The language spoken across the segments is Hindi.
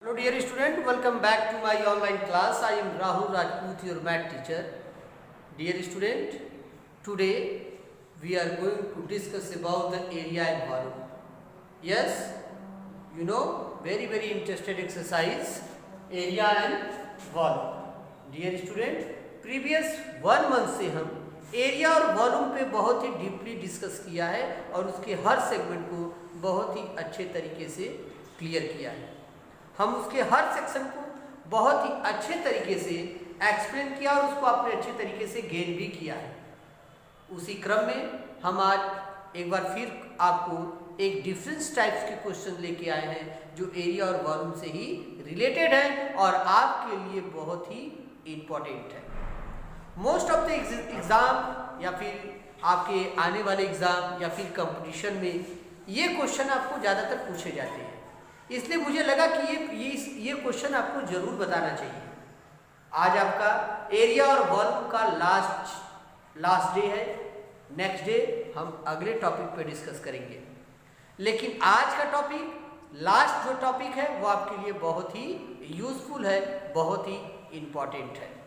Hello dear student, welcome back to my online class. I am Rahul Rajput, your math teacher. Dear student, today we are going to discuss about the area and volume. Yes, you know, very interested exercise, area and volume. Dear student, previous 1 month से हम एरिया और वॉल्यूम पे बहुत ही डीपली डिस्कस किया है और उसके हर सेगमेंट को बहुत ही अच्छे तरीके से क्लियर किया है। हम उसके हर सेक्शन को बहुत ही अच्छे तरीके से एक्सप्लेन किया और उसको आपने अच्छे तरीके से गेन भी किया है। उसी क्रम में हम आज एक बार फिर आपको एक डिफरेंस टाइप्स के क्वेश्चन लेके आए हैं जो एरिया और वॉल्यूम से ही रिलेटेड है और आपके लिए बहुत ही इम्पोर्टेंट है। मोस्ट ऑफ द एग्जाम या फिर आपके आने वाले एग्जाम या फिर कंपटीशन में ये क्वेश्चन आपको ज़्यादातर पूछे जाते हैं, इसलिए मुझे लगा कि ये क्वेश्चन आपको जरूर बताना चाहिए। आज आपका एरिया और वॉल्यूम का लास्ट डे है। नेक्स्ट डे हम अगले टॉपिक पे डिस्कस करेंगे, लेकिन आज का टॉपिक लास्ट जो टॉपिक है वो आपके लिए बहुत ही यूजफुल है, बहुत ही इम्पॉर्टेंट है।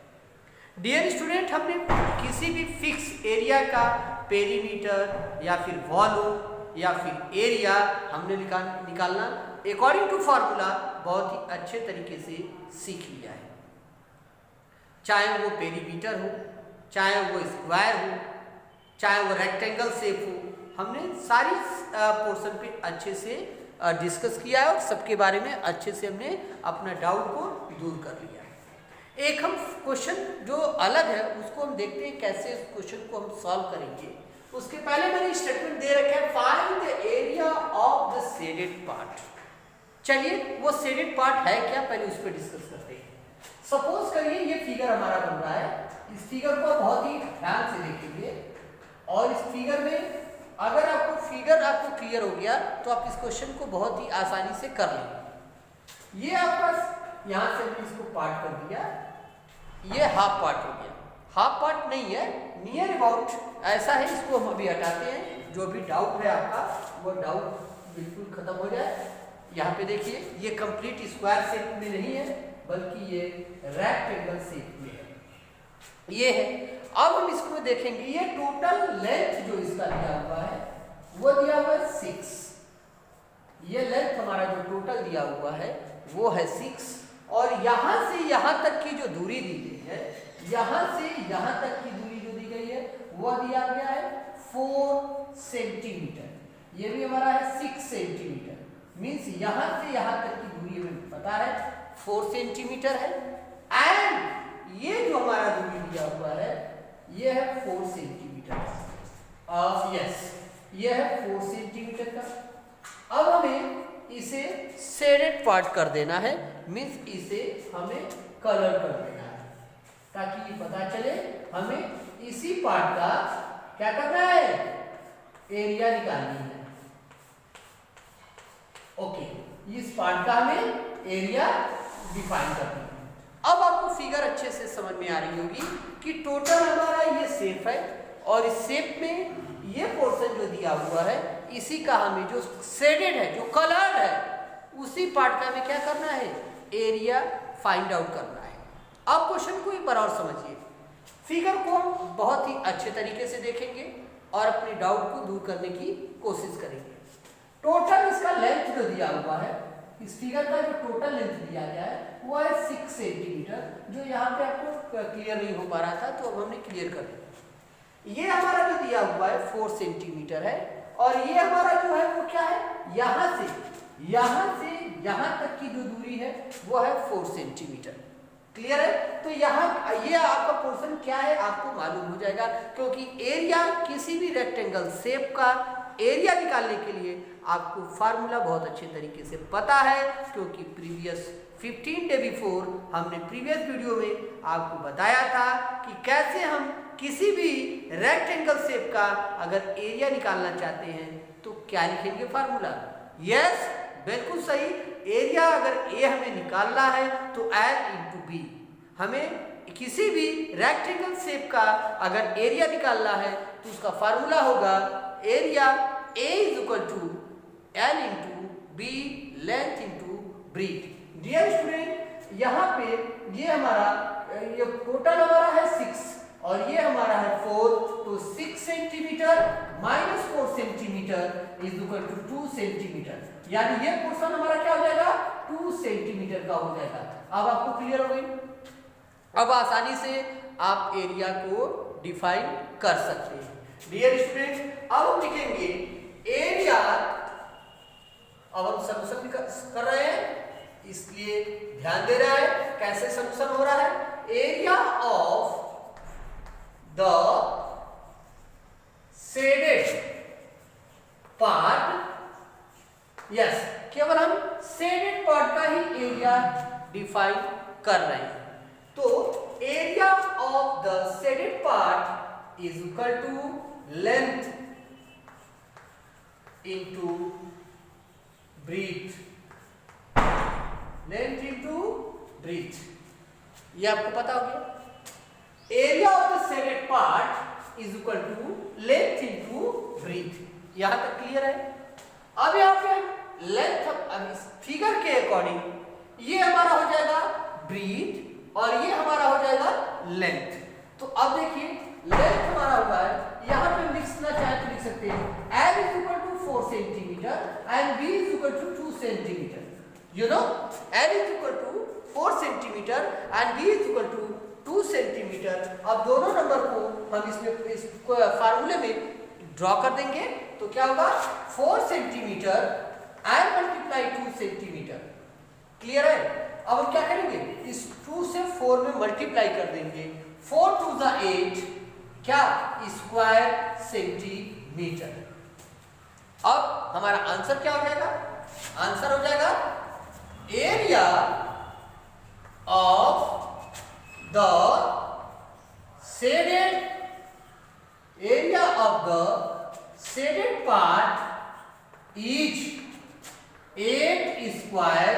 डियर स्टूडेंट, हमने किसी भी फिक्स एरिया का पेरीमीटर या फिर वॉल्यूम या फिर एरिया हमने निकालना अकॉर्डिंग टू फार्मूला बहुत ही अच्छे तरीके से सीख लिया है। चाहे वो पेरीमीटर हो, चाहे वो स्क्वायर हो, चाहे वो रेक्टेंगल शेप हो, हमने सारी पोर्शन पे अच्छे से डिस्कस किया है और सबके बारे में अच्छे से हमने अपना डाउट को दूर कर लिया है। एक हम क्वेश्चन जो अलग है उसको हम देखते हैं कैसे इस क्वेश्चन को हम सॉल्व करेंगे। उसके पहले मैंने स्टेटमेंट दे रखा है, find the area of the shaded part. चलिए वो शेडेड पार्ट है क्या, पहले उस पर डिस्कस करते हैं। सपोज करिए ये फिगर हमारा बन रहा है, इस फिगर को बहुत ही ध्यान से देखेंगे और इस फिगर में अगर आपको क्लियर हो गया तो आप इस क्वेश्चन को बहुत ही आसानी से कर लेंगे। ये आपका यहाँ से हमने इसको पार्ट कर दिया, ये हाफ पार्ट हो गया। हाफ पार्ट नहीं है, नियर अबाउट ऐसा है, इसको हम अभी हटाते हैं। जो भी डाउट है आपका वो डाउट बिल्कुल खत्म हो जाए। यहाँ पे देखिए ये कंप्लीट स्क्वायर शेप में नहीं है बल्कि ये रेक्टेंगल शेप में है। ये है, अब हम इसको देखेंगे। ये टोटल लेंथ जो इसका दिया हुआ है वो दिया हुआ है 6। ये लेंथ हमारा जो टोटल दिया हुआ है वो है 6 और यहाँ से यहाँ तक की जो दूरी दी गई है, यहाँ से यहाँ तक की दूरी जो दी गई है वो दिया गया है 4 सेंटीमीटर। ये भी हमारा है 6 सेंटीमीटर, मीन्स यहाँ से यहाँ तक की दूरी हमें पता है 4 सेंटीमीटर है। एंड ये जो हमारा दूरी दिया हुआ है ये है 4 सेंटीमीटर। यस, ये है 4 सेंटीमीटर का। अब हमें इसे शेडेड पार्ट कर देना है, मीन्स इसे हमें कलर कर देना है ताकि ये पता चले हमें इसी पार्ट का क्या करना है, एरिया निकालनी है। ओके, इस पार्ट का हमें एरिया डिफाइन करना है। अब आपको फिगर अच्छे से समझ में आ रही होगी कि टोटल हमारा ये शेप है और इस शेप में ये पोर्शन जो दिया हुआ है इसी का हमें जो शेडेड है, जो कलर्ड है, उसी पार्ट का हमें क्या करना है, एरिया फाइंड आउट करना है। अब क्वेश्चन को एक बार और समझिए। फिगर को हम बहुत ही अच्छे तरीके से देखेंगे और अपने डाउट को दूर करने की कोशिश करेंगे। टोटल इसका लेंथ जो दिया हुआ है, इस फिगर का जो टोटल लेंथ दिया गया है वो है 6 सेंटीमीटर, जो यहाँ पे आपको क्लियर नहीं हो पा रहा था तो अब हमने क्लियर कर दिया। ये हमारा जो दिया हुआ है 4 सेंटीमीटर है और ये हमारा जो है वो क्या है, यहाँ से यहाँ तक की जो दूरी है वो है 4 सेंटीमीटर। क्लियर है? तो यहाँ ये आपका पोर्शन क्या है आपको मालूम हो जाएगा, क्योंकि एरिया किसी भी रेक्टेंगल शेप का एरिया निकालने के लिए आपको फार्मूला बहुत अच्छे तरीके से पता है, क्योंकि प्रीवियस 15 डे बिफोर हमने प्रीवियस वीडियो में आपको बताया था कि कैसे हम किसी भी रेक्टेंगल शेप का अगर एरिया निकालना चाहते हैं तो क्या लिखेंगे फार्मूला। यस, बिल्कुल सही। एरिया अगर ए हमें निकालना है तो L इंटू बी। हमें किसी भी रेक्टेंगल शेप का अगर एरिया निकालना है तो उसका फार्मूला होगा area A is equal to L into B, length into breadth. Dear student यहाँ पे ये हमारा ये टोटल हमारा है 6 और ये हमारा है 4, तो 6 centimetre minus 4 centimetre is equal to 2 centimetre, यानी ये पोर्शन हमारा क्या हो जाएगा 2 सेंटीमीटर का हो जाएगा। अब आपको क्लियर हो गई, अब आसानी से आप एरिया को डिफाइन कर सकते हैं। डियर स्टूडेंट अब हम लिखेंगे एरिया, अब हम सॉल्यूशन कर रहे हैं इसलिए ध्यान दे रहा है कैसे सॉल्यूशन हो रहा है। Area of the shaded part, yes केवल हम शेडेड पार्ट का ही एरिया डिफाइन कर रहे हैं। तो area of the shaded part is equal to length into breadth, length into breadth, ये आपको पता हो गया। Area of the shaded part is equal to length into breadth, यहां तक क्लियर है। अब यहां पे लेंथ, अब इस फिगर के अकॉर्डिंग ये हमारा हो जाएगा ब्रीथ और ये हमारा हो जाएगा लेंथ। तो अब देखिए लेंथ हमारा हुआ है, यहां पे लिखना चाहे तो लिख सकते हैं L is equal to 4 centimetre and B is equal to 2 centimetre. You know L is equal to 4 centimetre and B is equal to 2 centimetre. अब दोनों नंबर को हम इसमें इस फार्मूले में ड्रॉ कर देंगे तो क्या होगा 4 centimetre and multiply 2 centimetre, clear है। अब हम क्या करेंगे इस 2 से 4 में मल्टीप्लाई कर देंगे, 4 टू द 8 क्या स्क्वायर सेंटीमीटर। अब हमारा आंसर क्या हो जाएगा, आंसर हो जाएगा area of the shaded, area of the shaded part is 8 square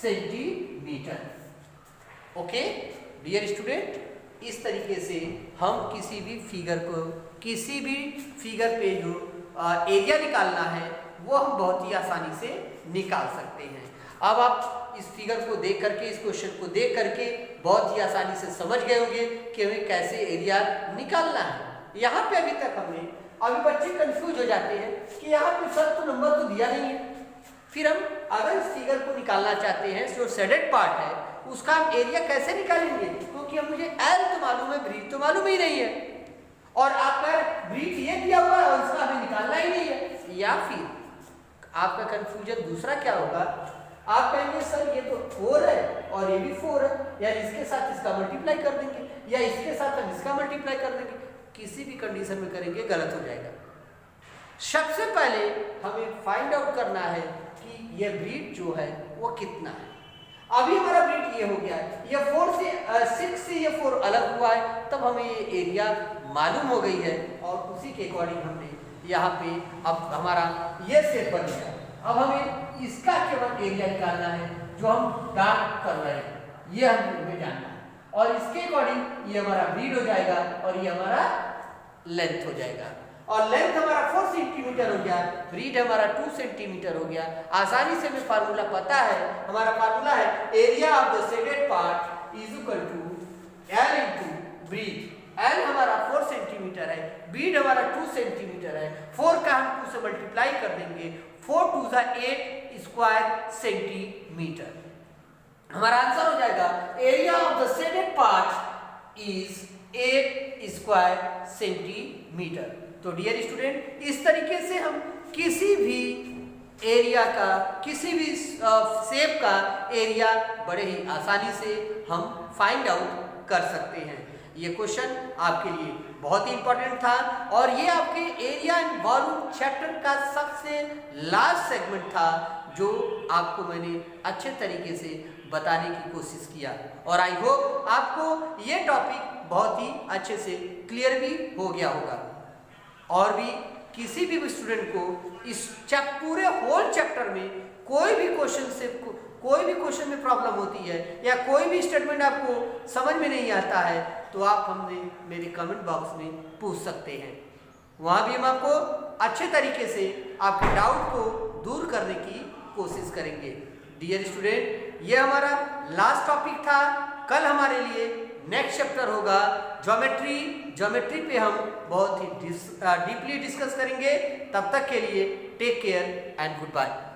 centimetre. Okay dear student, इस तरीके से हम किसी भी फिगर पे जो एरिया निकालना है वो हम बहुत ही आसानी से निकाल सकते हैं। अब आप इस फिगर को देख करके, इस क्वेश्चन को देख करके बहुत ही आसानी से समझ गए होंगे कि हमें कैसे एरिया निकालना है। यहाँ पे अभी तक हमने, अभी बच्चे कंफ्यूज हो जाते हैं कि यहाँ पे सर तो नंबर तो दिया नहीं है, फिर हम अगर इस फिगर को निकालना चाहते हैं जो शेडेड पार्ट है उसका हम एरिया कैसे निकालेंगे, क्योंकि अब मुझे एल तो मालूम है, ब्रीथ तो मालूम ही नहीं है, और आपका ब्रीथ ये दिया हुआ है और इसका हमें निकालना ही नहीं है। या फिर आपका कंफ्यूजन दूसरा क्या होगा, आप कहेंगे सर ये तो 4 है और ये भी 4 है, या इसके साथ इसका मल्टीप्लाई कर देंगे या इसके साथ हम इसका मल्टीप्लाई कर देंगे, किसी भी कंडीशन में करेंगे गलत हो जाएगा। सबसे पहले हमें फाइंड आउट करना है कि ये ब्रीथ जो है वो कितना है। अभी हमारा ब्रीथ ये हो गया है, ये 4 से 6 से ये 4 अलग हुआ है, तब हमें ये एरिया मालूम हो गई है और उसी के अकॉर्डिंग हमने यहाँ पे अब हमारा ये सेट बन गया। अब हमें इसका केवल एरिया निकालना है जो हम डार्क कर रहे हैं, ये हमें जानना है, और इसके अकॉर्डिंग ये हमारा ब्रीथ हो जाएगा और ये हमारा लेंथ हो जाएगा। और लेंथ हमारा 4 सेंटीमीटर हो गया, ब्रीथ हमारा 2 सेंटीमीटर हो गया। आसानी से हमें फार्मूला पता है, हमारा फार्मूला है area of the shaded part is equal to L into breadth. L हमारा 4 सेंटीमीटर है, ब्रीथ हमारा 2 सेंटीमीटर है, 4 का हम 2 से मल्टीप्लाई कर देंगे, 4 टू द 8 स्क्वायर सेंटीमीटर। हमारा आंसर हो जाएगा area of the shaded part is 8 square centimetre. तो डियर स्टूडेंट, इस तरीके से हम किसी भी एरिया का, किसी भी शेप का एरिया बड़े ही आसानी से हम फाइंड आउट कर सकते हैं। ये क्वेश्चन आपके लिए बहुत ही इंपॉर्टेंट था और ये आपके एरिया एंड वॉल्यूम चैप्टर का सबसे लास्ट सेगमेंट था जो आपको मैंने अच्छे तरीके से बताने की कोशिश किया, और आई होप आपको ये टॉपिक बहुत ही अच्छे से क्लियर भी हो गया होगा। और भी किसी भी स्टूडेंट को इस पूरे होल चैप्टर में कोई भी क्वेश्चन में प्रॉब्लम होती है या कोई भी स्टेटमेंट आपको समझ में नहीं आता है तो आप हमसे मेरे कमेंट बॉक्स में पूछ सकते हैं। वहाँ भी हम आपको अच्छे तरीके से आपके डाउट को दूर करने की कोशिश करेंगे। डियर स्टूडेंट, ये हमारा लास्ट टॉपिक था। कल हमारे लिए नेक्स्ट चैप्टर होगा ज्योमेट्री। ज्योमेट्री पे हम बहुत ही डीपली डिस्कस करेंगे। तब तक के लिए take care and good bye.